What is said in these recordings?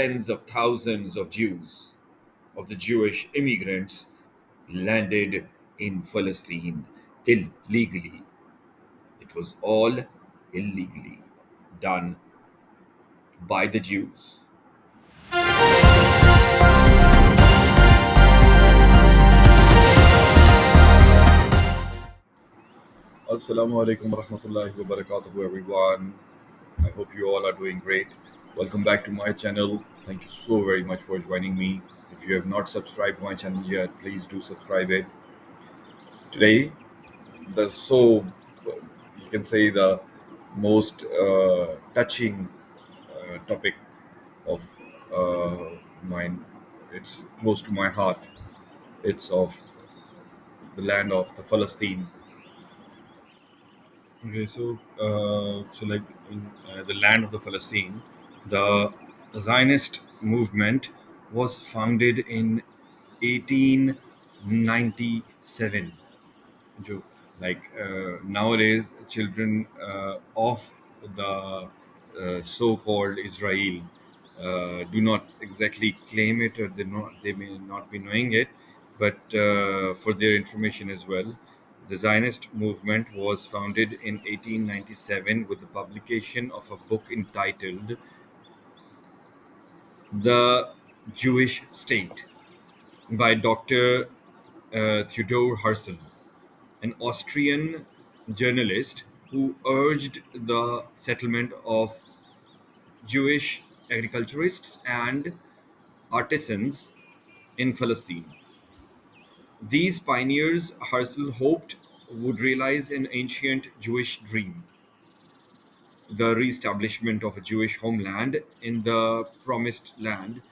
Tens of thousands of Jews, of the Jewish immigrants, landed in Palestine illegally. It was all illegally done by the Jews. Assalamu alaikum warahmatullahi wabarakatuh, everyone. I hope you all are doing great. Welcome back to my channel. Thank you so very much for joining me. If you have not subscribed my channel yet, please do subscribe it. Today, you can say the most touching topic of mine. It's close to my heart. It's of the land of the Palestine. Okay, so like in the land of the Palestine, the Zionist movement was founded in 1897. Jo- Nowadays, children of the so-called Israel do not exactly claim it, or they may not be knowing it, but for their information as well, the Zionist movement was founded in 1897 with the publication of a book entitled "The Jewish State" by Dr. Theodor Herzl, an Austrian journalist who urged the settlement of Jewish agriculturists and artisans in Palestine. These pioneers, Herzl hoped, would realize an ancient Jewish dream: the re-establishment of a Jewish homeland in the Promised Land,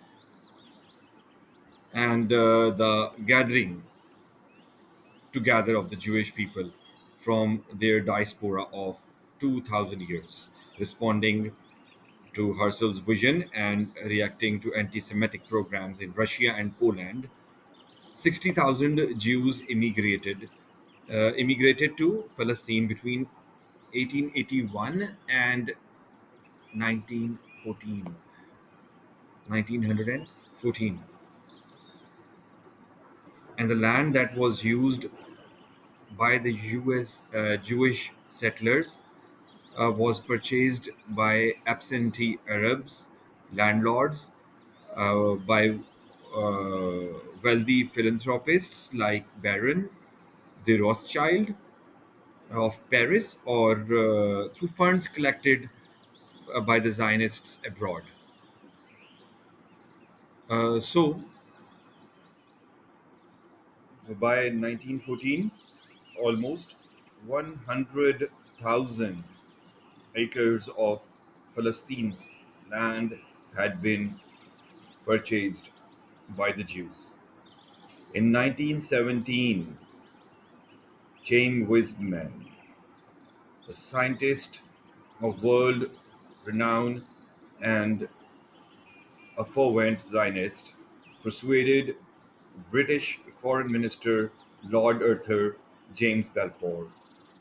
and the gathering together of the Jewish people from their diaspora of 2,000 years. Responding to Herzl's vision and reacting to anti Semitic programs in Russia and Poland, 60,000 Jews immigrated to Palestine between 1881 and 1914. 1914. And the land that was used by the Jewish settlers was purchased by absentee Arabs, landlords, by wealthy philanthropists like Baron de Rothschild of Paris, or through funds collected by the Zionists abroad. Uh, so, so by 1914, almost 100,000 acres of Palestine land had been purchased by the Jews. In 1917, Chaim Weizmann, a scientist of world renown and a fervent Zionist, persuaded British Foreign Minister Lord Arthur James Balfour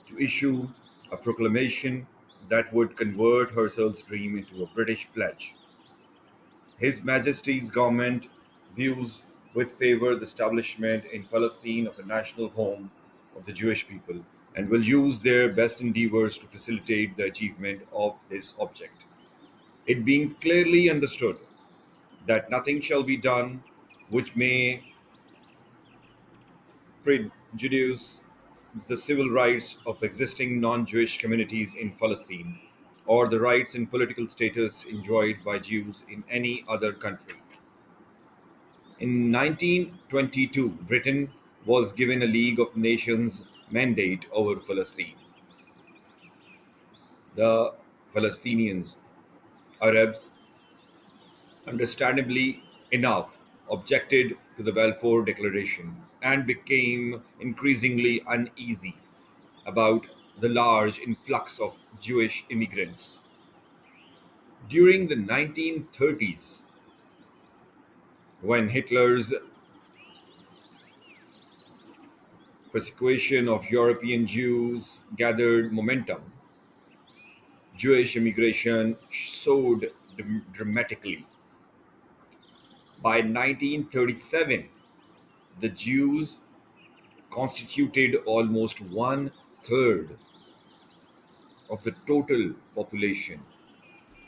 to issue a proclamation that would convert Herzl's dream into a British pledge. His Majesty's government views with favor the establishment in Palestine of a national home of the Jewish people, and will use their best endeavors to facilitate the achievement of this object. It being clearly understood that nothing shall be done which may prejudice the civil rights of existing non-Jewish communities in Palestine, or the rights and political status enjoyed by Jews in any other country. In 1922, Britain was given a League of Nations mandate over Palestine. The Palestinians, Arabs, understandably enough, objected to the Balfour Declaration and became increasingly uneasy about the large influx of Jewish immigrants. During the 1930s, when Hitler's persecution of European Jews gathered momentum, Jewish immigration soared dramatically. By 1937, the Jews constituted almost one third of the total population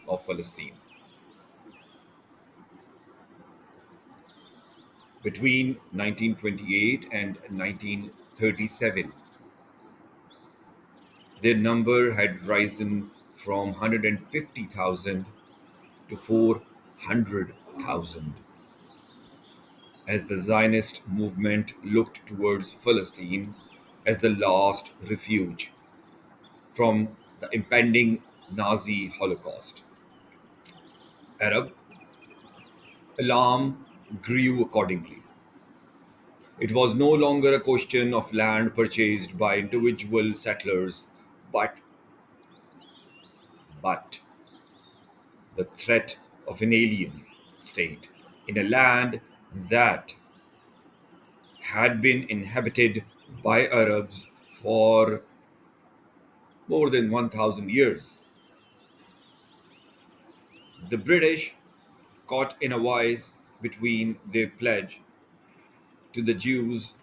of Palestine. Between 1928 and 1937, their number had risen from 150,000 to 400,000 as the Zionist movement looked towards Palestine as the last refuge from the impending Nazi Holocaust. Arab alarm grew accordingly. It was no longer a question of land purchased by individual settlers, but the threat of an alien state in a land that had been inhabited by Arabs for more than 1,000 years. The British, caught in a vice between their pledge to the Jews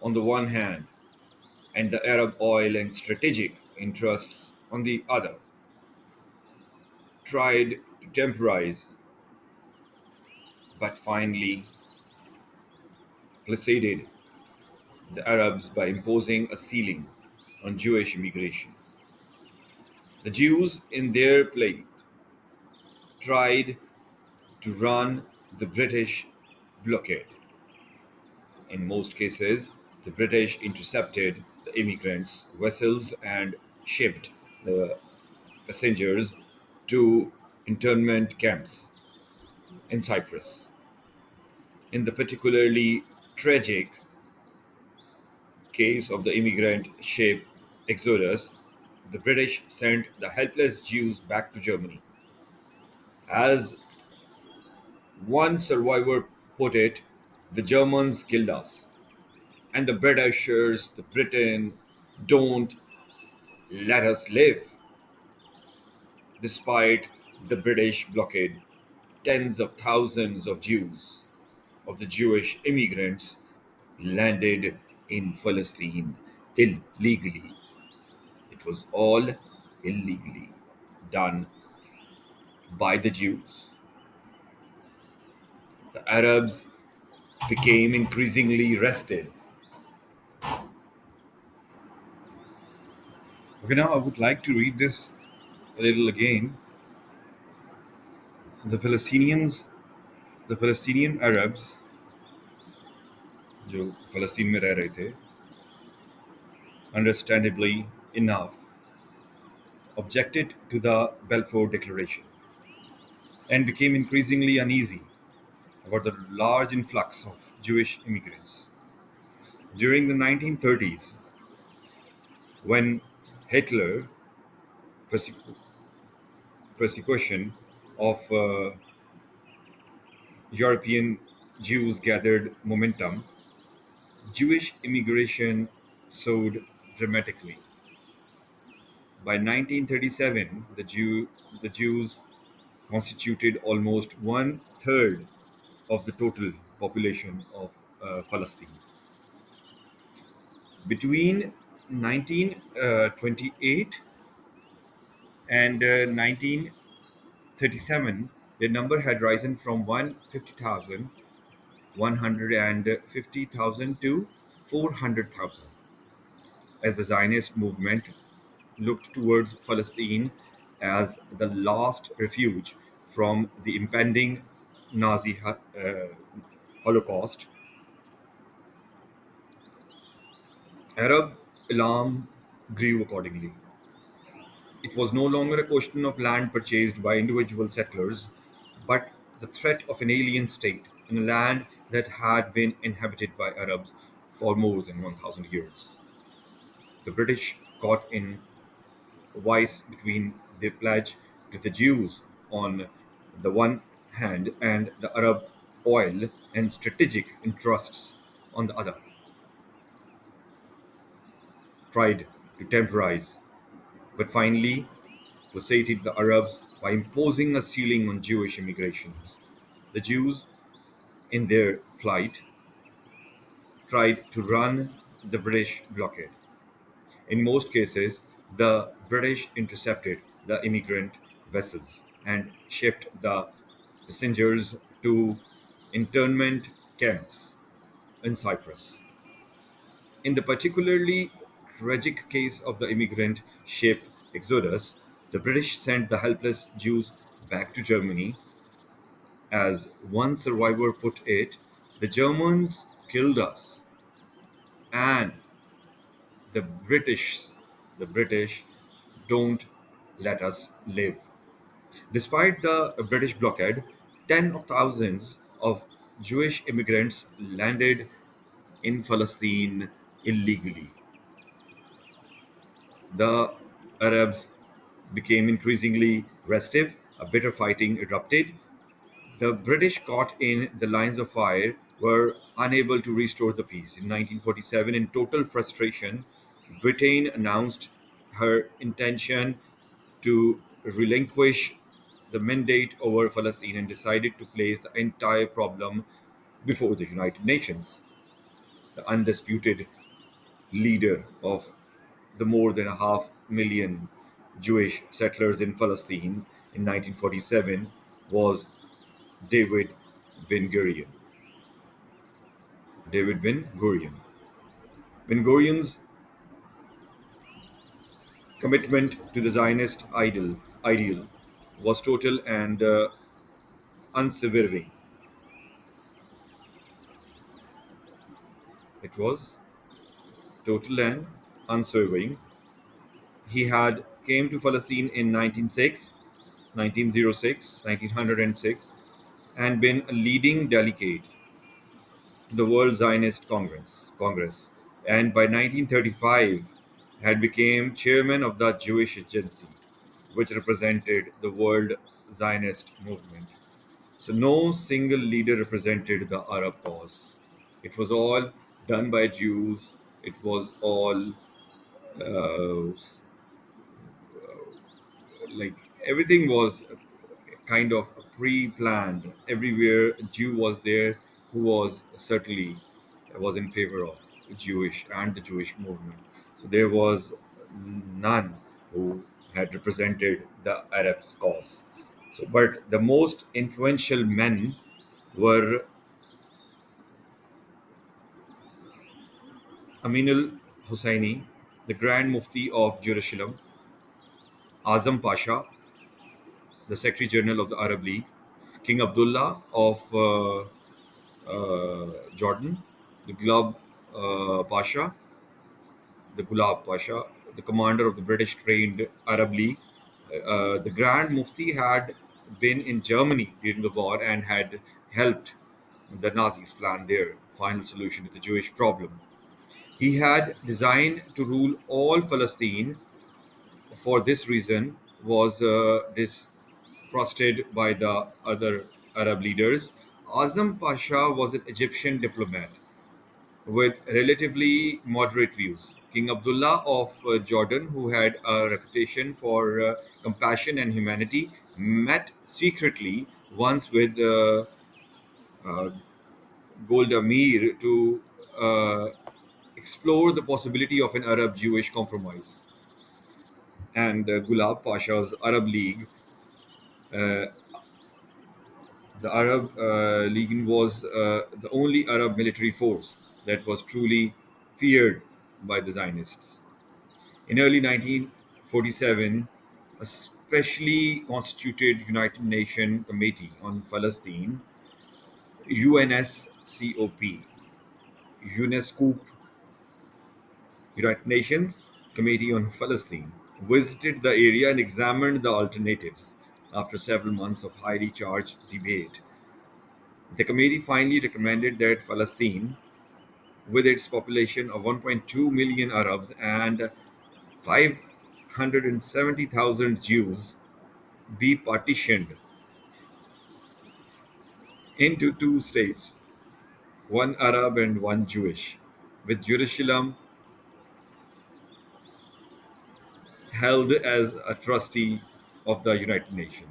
on the one hand and the Arab oil and strategic interests on the other, tried to temporize but finally placated the Arabs by imposing a ceiling on Jewish immigration. The Jews, in their plight, tried to run the British blockade. In most cases, the British intercepted the immigrants' vessels and shipped the passengers to internment camps in Cyprus. In the particularly tragic case of the immigrant ship Exodus, the British sent the helpless Jews back to Germany. As one survivor put it, the Germans killed us, and the Britishers, the Britain, don't let us live. Despite the British blockade, tens of thousands of Jews, of the Jewish immigrants, landed in Palestine illegally. It was all illegally done by the Jews. The Arabs became increasingly restive. Okay, now I would like to read this a little again. The Palestinians, the Palestinian Arabs, जो फ़लस्तीन में रह रहे थे, understandably enough, objected to the Balfour Declaration and became increasingly uneasy about the large influx of Jewish immigrants. During the 1930s, when Hitler persecu- persecution of European Jews gathered momentum, Jewish immigration soared dramatically. By 1937, the Jews constituted almost one third of the total population of Palestine. Between 1928 and 1937, their number had risen from 150,000 to 400,000 as the Zionist movement looked towards Palestine as the last refuge from the impending Nazi Holocaust. Arab alarm grew accordingly. It was no longer a question of land purchased by individual settlers, but the threat of an alien state in a land that had been inhabited by Arabs for more than 1,000 years. The British, caught in a vice between their pledge to the Jews on the one hand and the Arab oil and strategic interests on the other, tried to temporize, but finally placated the Arabs by imposing a ceiling on Jewish immigrations. The Jews, in their plight, tried to run the British blockade. In most cases, the British intercepted the immigrant vessels and shipped the passengers to internment camps in Cyprus. In the particularly tragic case of the immigrant ship Exodus, the British sent the helpless Jews back to Germany. As one survivor put it, the Germans killed us, and the British, the British don't let us live. Despite the British blockade, tens of thousands of Jewish immigrants landed in Palestine illegally. The Arabs became increasingly restive, a bitter fighting erupted. The British, caught in the lines of fire, were unable to restore the peace. In 1947, in total frustration, Britain announced her intention to relinquish the mandate over Palestine and decided to place the entire problem before the United Nations. The undisputed leader of the more than a half million Jewish settlers in Palestine in 1947 was David Ben Gurion. David Ben Gurion. Ben Gurion's commitment to the Zionist ideal was total and unswerving. It was total and unswerving. He had came to Palestine in 1906, 1906, and been a leading delegate to the World Zionist Congress, and by 1935 had become chairman of the Jewish Agency, which represented the World Zionist movement. So no single leader represented the Arab cause. It was all done by Jews. It was all like everything was kind of pre-planned. Everywhere a Jew was there who was certainly was in favor of Jewish and the Jewish movement. So there was none who had represented the Arabs' cause. So, but the most influential men were Aminul Husseini, the Grand Mufti of Jerusalem, Azam Pasha, the Secretary General of the Arab League, King Abdullah of Jordan, the Pasha, the Gulab Pasha, the commander of the British trained Arab League. The Grand Mufti had been in Germany during the war and had helped the Nazis plan their final solution to the Jewish problem. He had designed to rule all Palestine. For this reason, was distrusted by the other Arab leaders. Azam Pasha was an Egyptian diplomat with relatively moderate views. King Abdullah of Jordan, who had a reputation for compassion and humanity, met secretly once with uh, Golda Meir to explore the possibility of an Arab Jewish compromise. And Gulab Pasha's Arab League, uh, the Arab League was the only Arab military force that was truly feared by the Zionists. In early 1947, a specially constituted United Nations Committee on Palestine, UNSCOP, UNESCO, United Nations Committee on Palestine, visited the area and examined the alternatives. After several months of highly charged debate, the committee finally recommended that Palestine, with its population of 1.2 million Arabs and 570,000 Jews, be partitioned into two states, one Arab and one Jewish, with Jerusalem held as a trustee of the United Nations.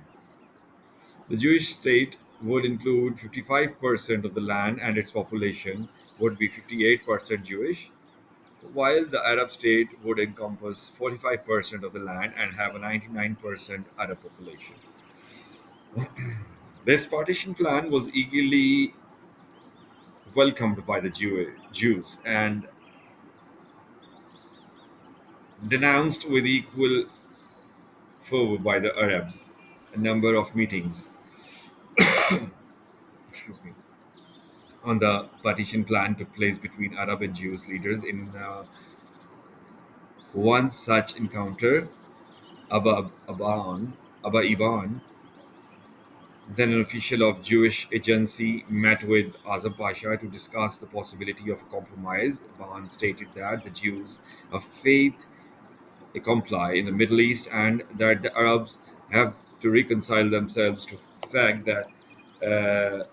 The Jewish state would include 55% of the land and its population would be 58% Jewish, while the Arab state would encompass 45% of the land and have a 99% Arab population. This partition plan was eagerly welcomed by the Jews and denounced with equal fervor by the Arabs. A number of meetings, excuse me, on the partition plan took place between Arab and Jewish leaders. In one such encounter, Abba Iban, then an official of Jewish agency, met with Azam Pasha to discuss the possibility of a compromise. Ban stated that the Jews of faith comply in the Middle East and that the Arabs have to reconcile themselves to the fact that uh,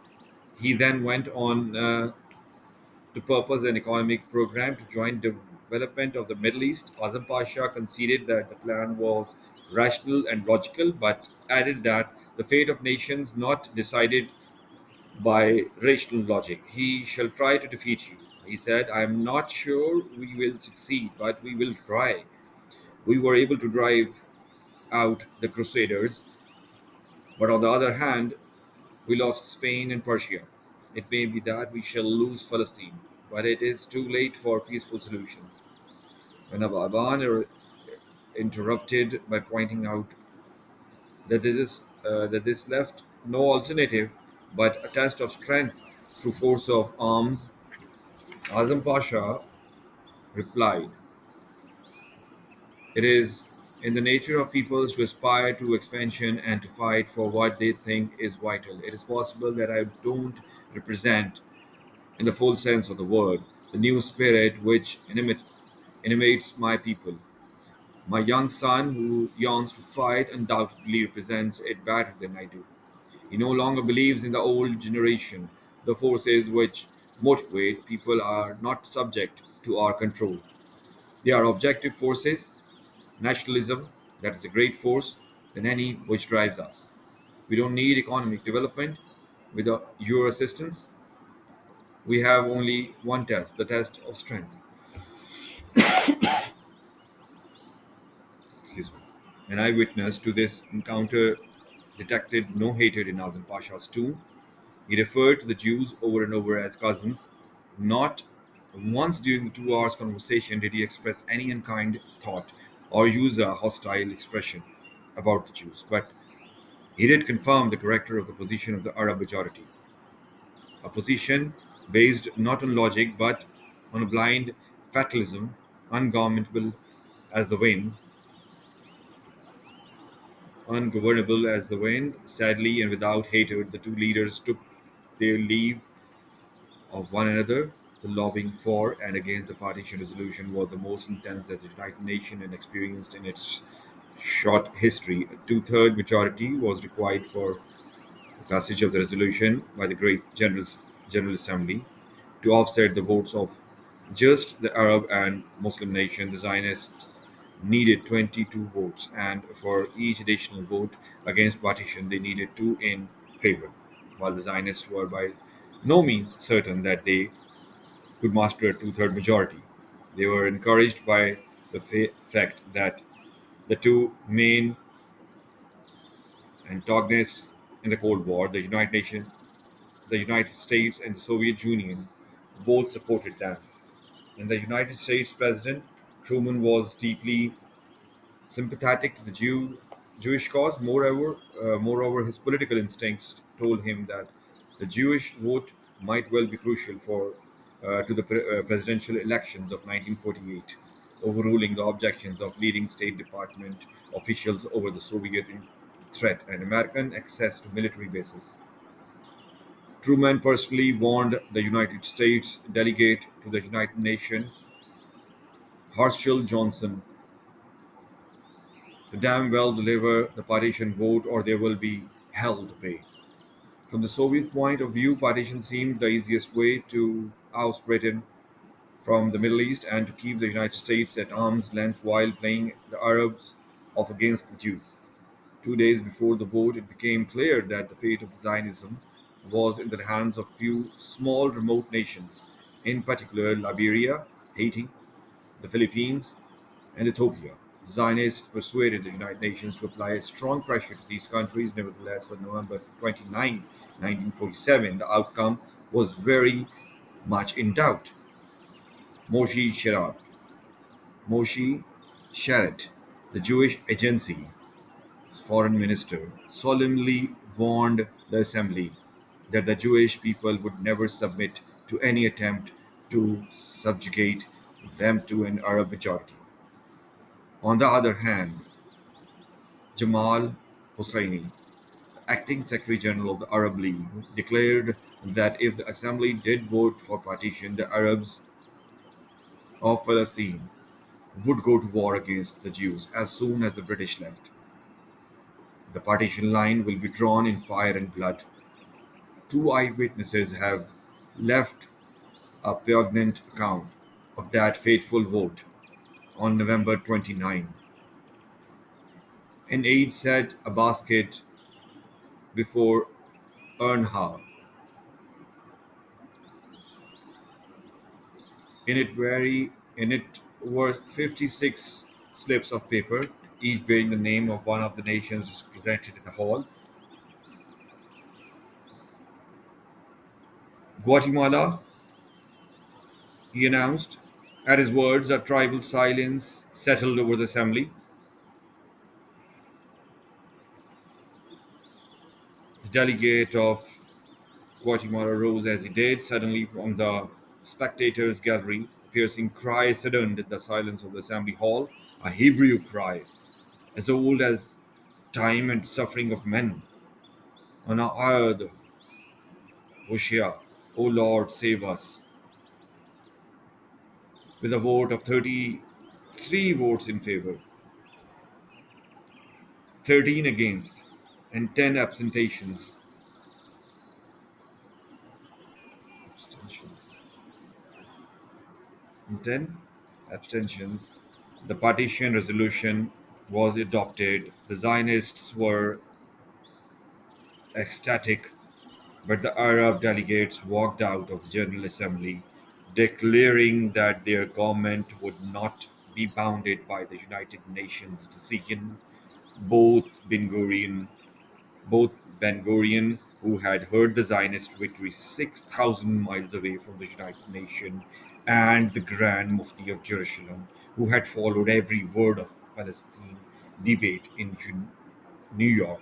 he then went on to purpose an economic program to join development of the Middle East. Azam Pasha conceded that the plan was rational and logical, but added that the fate of nations not decided by rational logic. He shall try to defeat you. He said, I am not sure we will succeed, but we will try. We were able to drive out the Crusaders, but on the other hand, we lost Spain and Persia. It may be that we shall lose Palestine, but it is too late for peaceful solutions. When Aban interrupted by pointing out that this left no alternative but a test of strength through force of arms, Azam Pasha replied, it is in the nature of peoples to aspire to expansion and to fight for what they think is vital. It is possible that I don't represent, in the full sense of the word, the new spirit which animates my people. My young son, who yearns to fight, undoubtedly represents it better than I do. He no longer believes in the old generation. The forces which motivate people are not subject to our control. They are objective forces. Nationalism, that is a great force than any which drives us. We don't need economic development with your assistance. We have only one test, the test of strength. Excuse me. An eyewitness to this encounter detected no hatred in Azim Pasha's tone. He referred to the Jews over and over as cousins. Not once during the 2 hours conversation did he express any unkind thought or use a hostile expression about the Jews, but he did confirm the character of the position of the Arab majority, a position based not on logic but on a blind fatalism, ungovernable as the wind, ungovernable as the wind. Sadly and without hatred, the two leaders took their leave of one another. The lobbying for and against the partition resolution was the most intense that the United Nations had experienced in its short history. A two-third majority was required for the passage of the resolution by the Great General Assembly to offset the votes of just the Arab and Muslim nations. The Zionists needed 22 votes, and for each additional vote against partition, they needed two in favor. While the Zionists were by no means certain that they could muster a two-third majority, they were encouraged by the fact that the two main antagonists in the Cold War, the United States, and the Soviet Union, both supported them. And the United States President Truman was deeply sympathetic to the Jewish cause. Moreover, his political instincts told him that the Jewish vote might well be crucial for to the presidential elections of 1948, overruling the objections of leading State Department officials over the Soviet threat and American access to military bases. Truman personally warned the United States delegate to the United Nations, Herschel Johnson, to damn well deliver the partition vote or there will be hell to pay. From the Soviet point of view, partition seemed the easiest way to oust Britain from the Middle East and to keep the United States at arm's length while playing the Arabs off against the Jews. 2 days before the vote, it became clear that the fate of Zionism was in the hands of few small remote nations, in particular Liberia, Haiti, the Philippines, and Ethiopia. Zionists persuaded the United Nations to apply strong pressure to these countries. Nevertheless, on November 29, 1947, the outcome was very much in doubt. Moshe Sharaf, Moshe Sharet, the Jewish Agency's foreign minister, solemnly warned the assembly that the Jewish people would never submit to any attempt to subjugate them to an Arab majority. On the other hand, Jamal Hosseini, acting Secretary General of the Arab League, declared that if the assembly did vote for partition, the Arabs of Palestine would go to war against the Jews as soon as the British left. The partition line will be drawn in fire and blood. Two eyewitnesses have left a poignant account of that fateful vote on November 29. An aide set a basket before Ernha. In it were 56 slips of paper, each bearing the name of one of the nations represented in the hall. Guatemala, he announced. At his words, a tribal silence settled over the assembly. The delegate of Guatemala rose as he did. Suddenly, from the spectators' gallery, a piercing cry saddened the silence of the assembly hall, a Hebrew cry, as old as time and suffering of men. Anaad, Hoshea, O Lord, save us. With a vote of 33 votes in favor, 13 against, and 10 abstentions, and 10 abstentions, the partition resolution was adopted. The Zionists were ecstatic, but the Arab delegates walked out of the General Assembly, declaring that their government would not be bounded by the United Nations decision. Both Ben Gurion Both Ben-Gurion, who had heard the Zionist victory 6,000 miles away from the United Nations, and the Grand Mufti of Jerusalem, who had followed every word of Palestine debate in New York,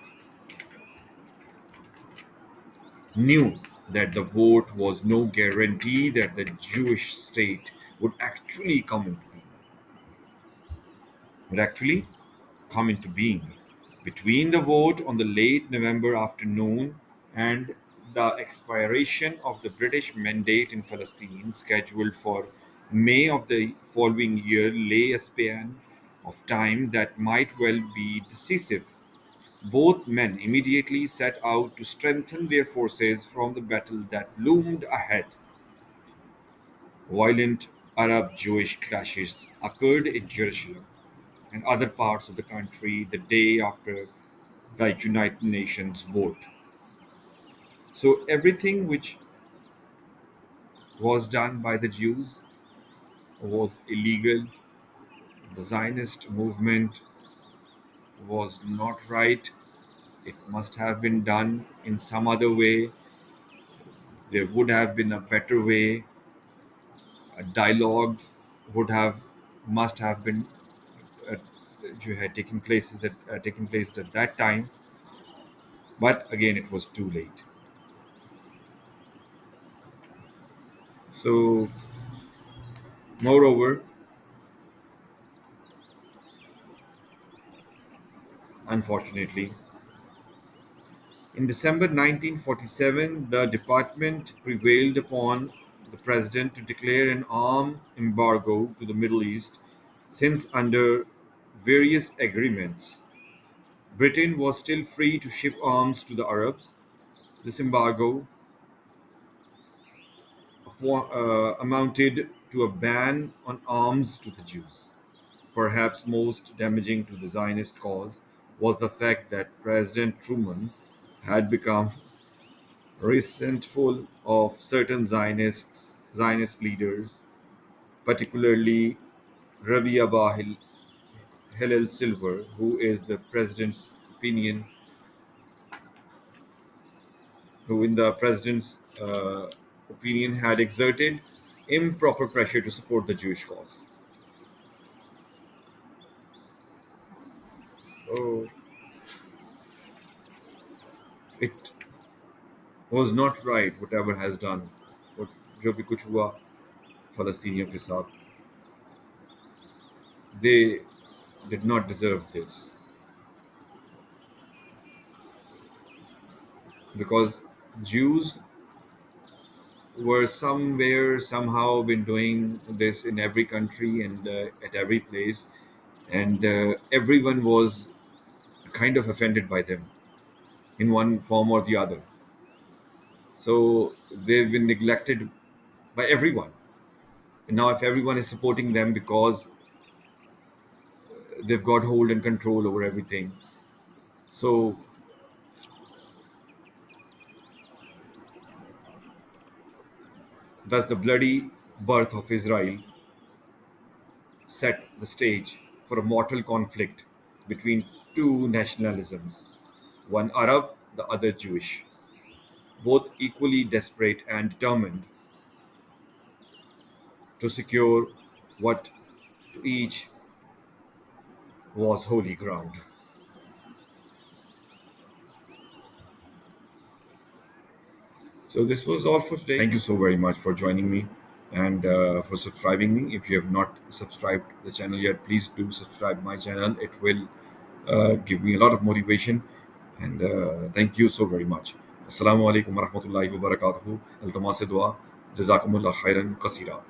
knew that the vote was no guarantee that the Jewish state would actually come into being. Between the vote on the late November afternoon and the expiration of the British mandate in Palestine, scheduled for May of the following year, lay a span of time that might well be decisive. Both men immediately set out to strengthen their forces from the battle that loomed ahead. Violent Arab Jewish clashes occurred in Jerusalem and other parts of the country the day after the United Nations vote. So everything which was done by the Jews was illegal. The Zionist movement was not right. It must have been done in some other way. There would have been a better way. Dialogues would have must have been uh, had taken place at that time. But again, it was too late. So, moreover, unfortunately, in December 1947, the department prevailed upon the president to declare an arm embargo to the Middle East, since, under various agreements, Britain was still free to ship arms to the Arabs. This embargo amounted to a ban on arms to the Jews. Perhaps most damaging to the Zionist cause was the fact that President Truman had become resentful of certain Zionist leaders, particularly Rabbi Abba Hillel Silver, who is the president's opinion, who in the president's opinion had exerted improper pressure to support the Jewish cause. So it was not right whatever has done, what जो भी कुछ हुआ फलस्तीनियों के साथ, they did not deserve this, because Jews were somewhere somehow been doing this in every country and at every place, and everyone was kind of offended by them in one form or the other. So they've been neglected by everyone. And now, if everyone is supporting them because they've got hold and control over everything, so thus the bloody birth of Israel set the stage for a mortal conflict between two nationalisms, one Arab, the other Jewish, both equally desperate and determined to secure what to each was holy ground. So this was all for today. Thank you so very much for joining me and for subscribing me. If you have not subscribed the channel yet, please do subscribe my channel. It will give me a lot of motivation. And thank you so very much. Assalamu alaikum wa rahmatullahi wa barakatuhu. Altama se dua. Jazakumullah khairan qasira.